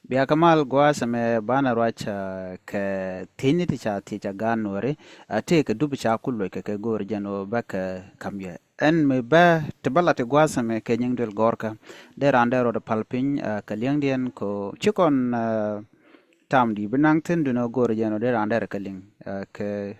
Bia kamal gwa same bana rwacha ke tini ti cha ganore ate ke dubi cha kullo ke gor jano baka kamye en me ba te bala te gwa same ke nyingdel gorka de rande ro de palpin ka liangdien ko chikon tam di binang tin duno gor jano de rande ka ling ke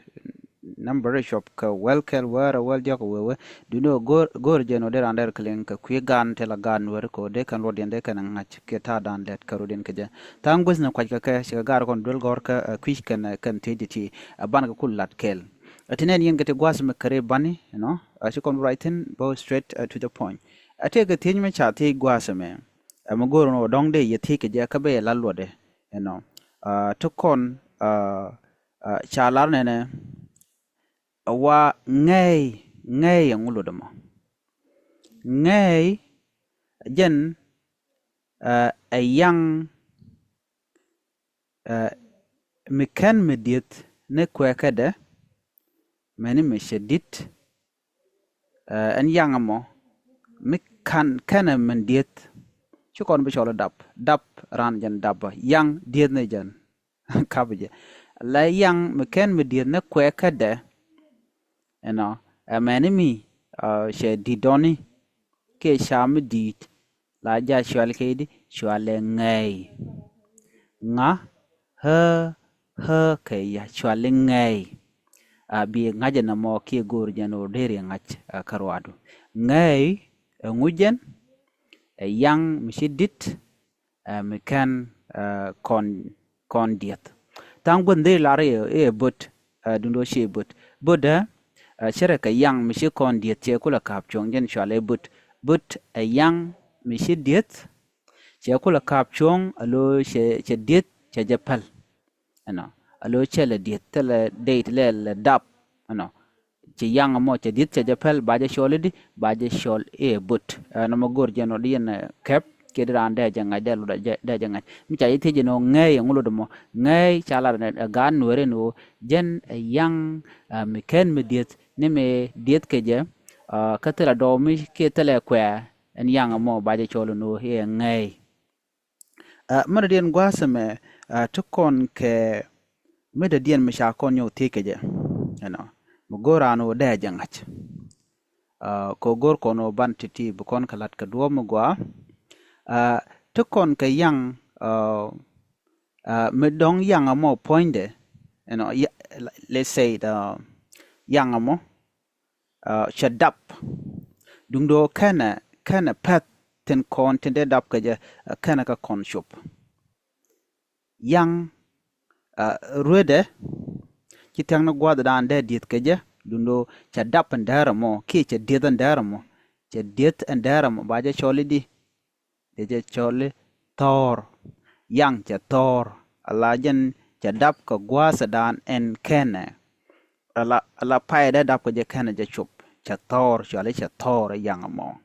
number shop ka welkel wara wel joko wewe duno gor jeno de rander kling ka kwi gan tela gan wer ko de kan rodien de kan ngach ke ta dan det ka rodien ke ja tang bus na kwaj ka shi gar kon dul gor ka kwi kan tediti ban ka kullat kel atinen yen gete gwas me kare bani shi kon writing go straight to the point ate ga tin me cha te gwas me mo gor no dong de ye te ke ja ka be lalwo de to kon cha lar ne wa ngay ngulo damo ngay jen a yang mekan mediet ne kwekade meni me shedit an yang mo mekan kana mendiet chukon be chola dap ran jan dab yang diet ne jan kabje la yang mekan mediet ne kwekade a manimi she didoni ke sham dit la ja shwal kedi shwale ngay nga ke ya shwale ngay bi ngaje na mo ke gor jano dere ngach karwadu ngay ngujen yang mishidit mekan kon diet tang bunde lare e but dundo she buda shere ka yang mishi kon diet che kula kap chong jen shwale but a yang mishi diet che kula kap chong alo che diet che japal alo che le diet tele date le dap che yang mo che diet che japal baje shole di baje shol e but no mo gor jeno di en kep kedran de janga de lu de janga mi cha yite jeno ngay ngulo do mo ngay chala gan nore no jen yang mi ken mi diet ne me diet ke je katela do mi ke tele kwa en yang mo baje cholo no he ngay mana dien gwasame tukon ke meda dien mi sha kon yo tike je mo gorano de jangach ko gor kono bantiti bu kon kalat ka do mo gwa tukon ke yang me dong yang mo poinde let's say the yang mo shadap dung do kana pat ten kon ten de dap ka je kana ka kon shop yang ruede kitang na gwada dan de dit ka je dung do shadap ndara mo ki che dit ndara mo che dit ndara mo ba je choli di de je choli tor yang che tor alajen shadap ka gwasa dan en kene ala pai de dap ka je kana je chop cha tor choli cha tor yang mo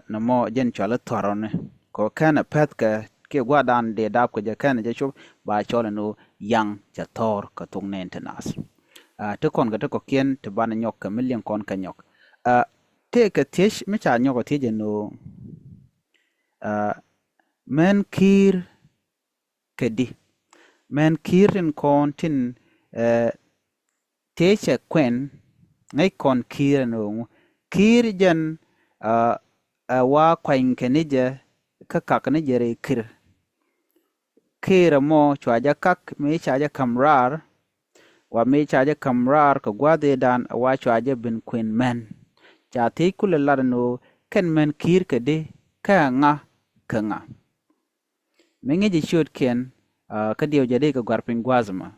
na mo jen chola torone ko kana pet ka ke gwadan de dap ko je kana je chup ba chola no yang cha tor ka tung ne internas te kon ga te ko kien te ban nyok ka million kon ka nyok te ka tish mi cha nyok te je no men kir kedi men kirin kon tin te che kwen ngai kon kir no kir jen wa kwain kenije kak ne jere kir mo chwaja kak me chaja kamrar wa me chaja kamrar ko gwade dan wa chwaja bin queen men cha te kula larno ken men kir kede ka nga menge ji shot ken ka dio jade ka garpin gwazma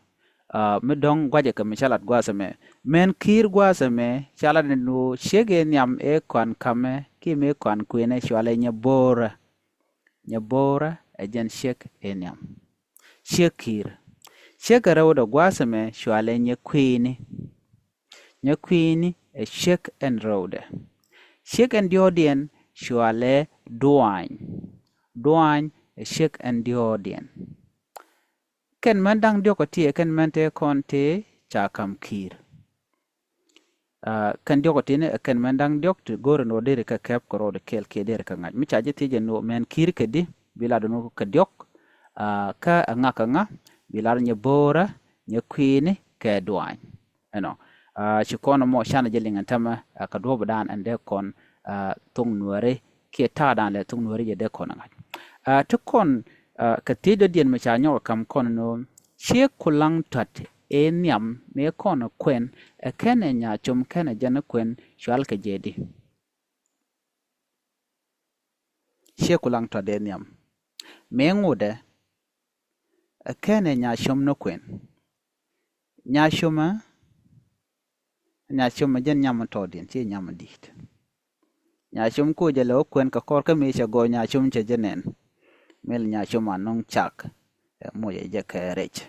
me dong gwaje ka mishalat gwasame men kir gwasame chala no shege nyam e kwan kame ki me kwan kwene shwale nyabora ejen shek enyam shekir shekara wodo gwasame shwale nyakwini e shek en rode shek en diodien shwale duany e shek en diodien ken mandang dioko tie ken mente konte chakam kir kan dioko tine ken mandang diok to gore no dere ka kep ko rode kel ke dere ka ngaj mi chaje tije no men kir ke di bila do no ka diok ka nga bilar nya bora nya kwini ke duan chikono mo shana jelingan tama ka do badan ande kon tung nuare ke ta dan le tung nuare de kon nga to kon ka tido dien ma cha nyo kam kon no che kulang tat e niam me kon kwen kene nya chum kene jana kwen shwal ke jedi che kulang tat e niam me ngude kene nya chum no kwen nya chuma jen nyam to din che nyam dit nya chum ko je lo kwen ka kor ka me cha go nya chum che jenen mel nya chum anong chak mo ye je ka rech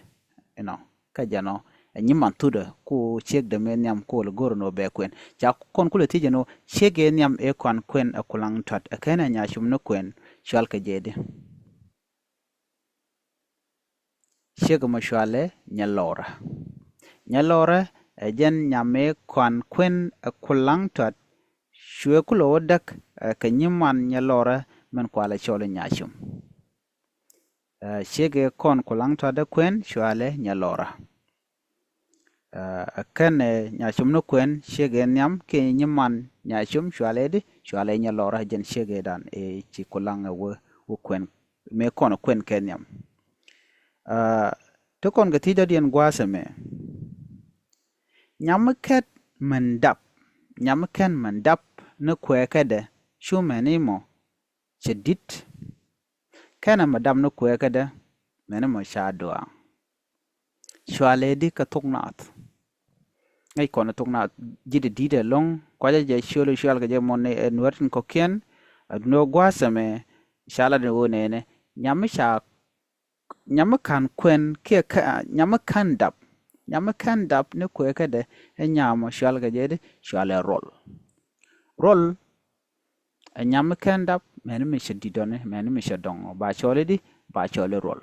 ka jano nyiman tude ku chek de men nyam ko gor no be kwen cha kon kule tije no chege nyam e kon kwen akulang tot kene nya chum no kwen shwal ka jede chege mo shwale nyalora jen nyame kon kwen akulang tot shwe kulo dak ka nyiman nyalora men kwala chole nya chum chege kon kulang tot de kwen shwale nyalora kene nyachum no kwen shege nyam ke nyiman nyachum shwale nyalora jen shege dan e chi kulang wo kwen me kono kwen kenyam to kon gatida dien gwasame nyam ket mandap no kwe kede shume nimo chedit kana madam no kwe kede menemo shadwa shwale di ka tuknat ay kono tuknat jide dide long kwaja je shwal ga je monne nwertin ko ken no gwasame shala de wonene nyam kan kwen ke nyam kan dap ne kwe kede nyam shwal ga je de shwale roll nyam kan dap meneme shedidone meneme shedong ba chole di ba chole roll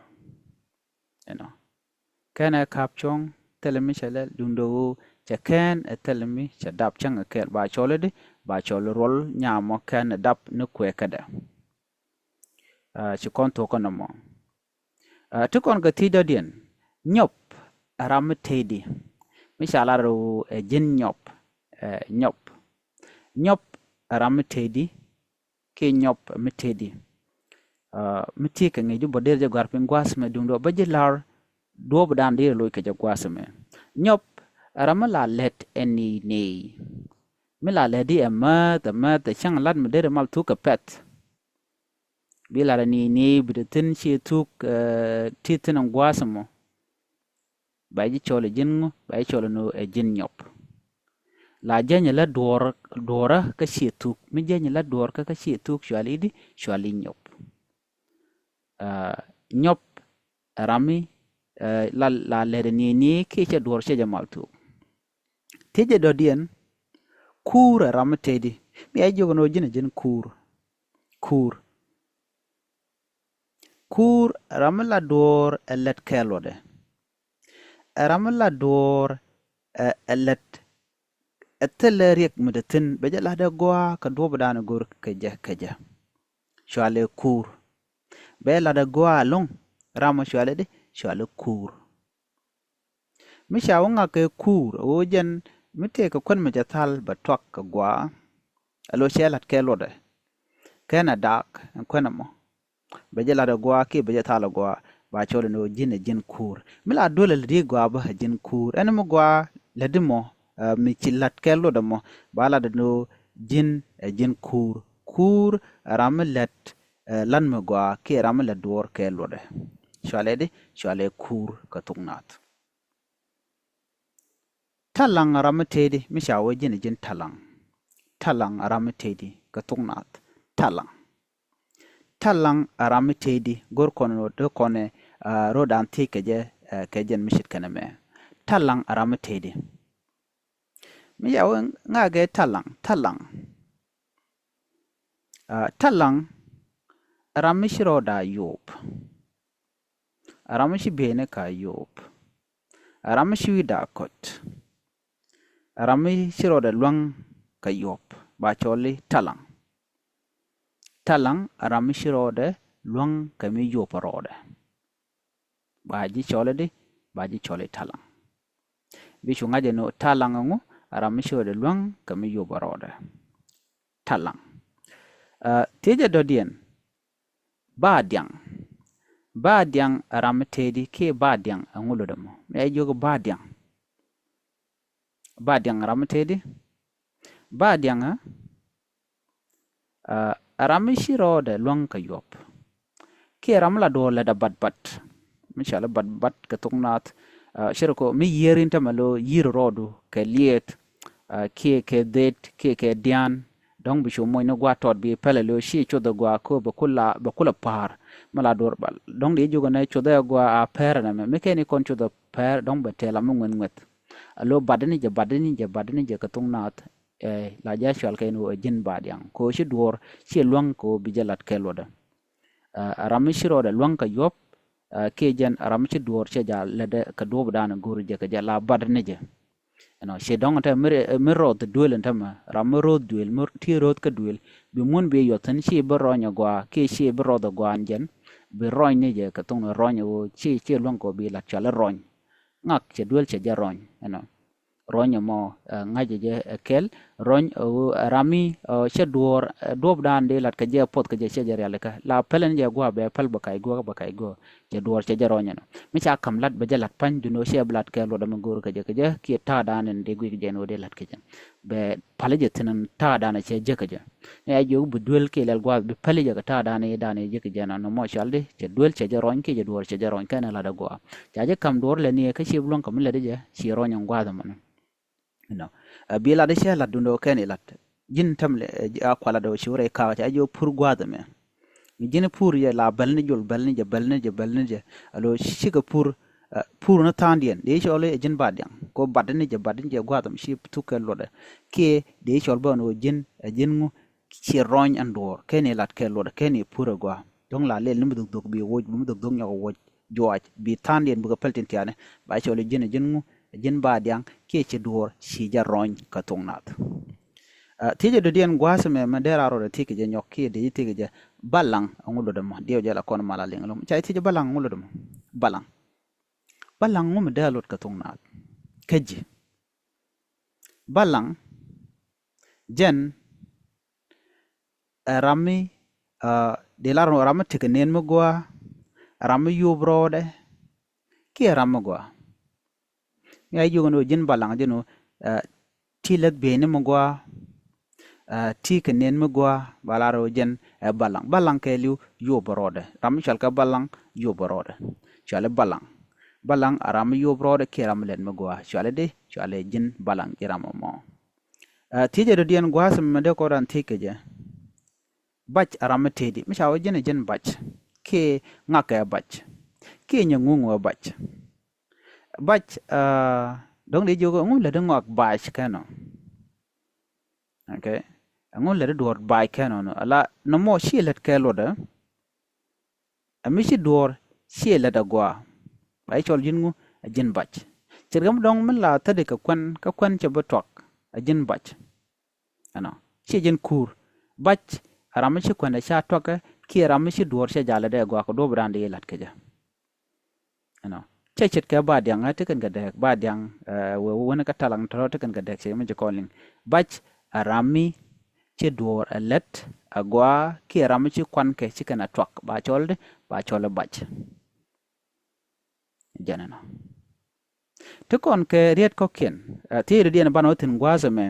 kana kapchong telemi chale dundo chaken telemi chadap changa ker ba chole di ba chole roll nyamo kan dap ne kwe kada chikon to kono mo to kon ga tida dien nyop ram tedi misala ro jin nyop ram tedi ke nyop metedi miti ka ngi du bodel je garpin gwas me dundo bajilar do badan de lo ke je gwas me nyop ramala let eni ne mila ledi ama the chang lad me de mal tu ka pet bila ni bidatin chi tu titin gwas mo baji chole jingo baji chole no jin nyop la jenya la dora ka chi tu mi jenya la dor ka chi tu shwali nyop nyop rami la lede ni ke cha dor che jamal tu teje do dien kur ram tedi mi ay jogo no jin kur ram la dor elet kelode ram la dor elet eteleriek mudatin bejala da goa ka do badana gor keja shwale kur bela da goa long ramo shwale de shwale kur mi shawanga ke kur ojen mite ka kon me jatal ba twak ka gwa alo shelat ke lode kana dak kona mo bejala da goa ke bejatala goa ba chole no jin kur mila dole le gwa ba jin kur ene mo gwa ledimo mi chilat ke lode mo bala da no jin kur ramalet lan me gwa ke ramala dor ke lode shwale kur ka tungnat talang ramatedi mi shawo jin talang ramatedi ka tungnat talang ramatedi gor kono do kone rodan tike je kejen mishit kaname talang ramatedi mi yawo ngage talang ramishiro da yob ramishi bene ka yob ramishi wida kot ramishiro da luang ka yob ba choli talang ramishiro da luang ka mi yob rode baji chole de baji chole talang bi chu ngaje no talang ngo aram shode luang kami yo barode talang teje dodien ba diang aram tedi ke ba diang ngulo demo me jogo ba diang aram tedi ba diang aram shirode luang ka yop ke aram la do la da bat mishala bat ka tungnat shirko mi yerin tamalo yir rodu ke liet ke det ke dian dong bisho moy no gwa tot bi pele lo shi choda gwa ko bakula par mala dor bal dong de jogo na choda gwa a per na me ke ni kon choda per dong betela mo ngwen ngwet alo badani je ka tungnat la ja shal ke no jin badyang ko shi dor shi luang ko bijalat keloda arami shiro da luang ka yop ke jan aramchi duor che ja lede ka dob dana guru je ka ja la badne je no she dong ta mir rod duel ntama ram rod duel mur ti rod ka duel bi mun be yotan she be ronya gwa ke she be rod gwa anjen be roñ ne je ka tong ronya wo che luang ko bi la chala roñ ngak che duel che ja roñ no ronya mo ngaje je kel roñ rami che duor dob dan de lat ka je pot ka je che ja ka la pelen je gwa be pel bakay go je duor che ja ronya no mi cha kam lat be je lat pan du no she blat ke lo da ngor ka je ki ta dan de gwi je no de lat ka je be pale je tinan ta dan che je ka je ya jo bu duel ke lal gwa be pale je ka ta dan je ka je no mo shalde che duel che ja roñ ke je duor che ja roñ ka na la da gwa ja je kam duor le ni ka she blon kam le de je shi ronya gwa da mo no bila de shela dundo kene lat jin tamle akwala do shure ka ta ajo pur gwada me jin pur ye la balni jol balni je alo shiga pur na tandien de shole jin badyan ko badni je gwada shi tukel lode ke de shol bono jin ngu ci roñ andor kene lat ke lode kene pur gwa dong la le nim dug bi woj bum dug nyago woj joaj bi tandien bu ko peltin tiane ba shole jin ngu jin badyang ke ci dur shi ja roñ ka tungnat tije do dien gwasa me madera ro tike je nyokki de tike je balang ngulo de mo dio jala kon mala lenglo chay tije balang ngulo de mo balang ngum dalot ka tungnat keji balang jen rami de la rami tike nen mo gwa rami yubrode ke rami gwa ya yugo jin balang jeno tilat bene mo gwa ti kenen mo gwa balaro jen balang ke liu yo borode ram chal ka balang yo borode chale balang aram yo borode ke ram len mo gwa chale jin balang iram mo tije do dien gwa sam de ko ran tike je bach aram tedi mi chawo jen bach ke ngaka bach ke nyangungo bach dong de jogo ngul le ngok bach kano okay ngul le dor bai kano no ala no mo shilet kelo da ami shi dor shilet da gwa bai chol jingu jin bach chergam dong min la tade ka kwan che botok jin bach ano shi jin kur bach aram shi kwan da sha toka ki aram shi dor she jala da gwa ko do brande lat ke ja ano cecet ka badyang ate kan gadek badyang wona ka talang tro te kan gadek se me calling bach arami che dor alet agwa ki arami che kwan ke ci kana twak ba cholde bach janana te kon ke riet ko ken te ri dien banotin gwaza me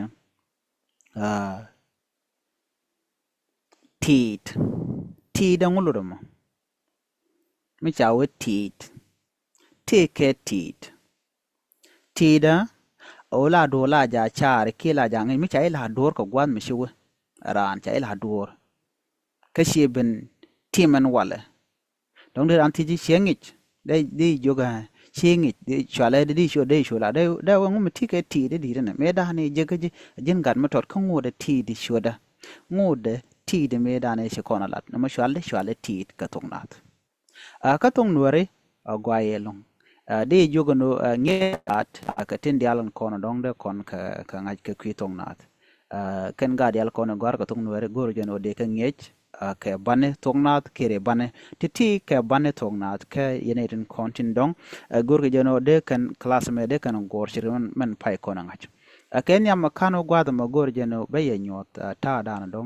tit da nguludo mo mi chawe tit take tida ola do la ja char kila jang mi chai la dor ko gwan mi shiwe ran chai la dor ka sheben timan wala dong de anti ji shengich de joga shengich de chale de sho la de ngum tike ti de di ne me da ne je ga jin gan ma tot ko ngode ti di shoda ngode ti de me da ne she kona lat no ma shale ti ka tongnat ka tong nuare agwayelong de jogo no ngeat ka tendi alan kono dong de kon ka ngaj ka kwitong nat ken ga dial kono gar ka tong nuare gor jono de ka ngej ke bane tongnat kere bane titi ke bane tongnat ke yenetin kontin dong gurgi jeno de kan class me de kan gorchir men pai konangach ken yam kano gwada ma gor jeno be yenyot ta dana dong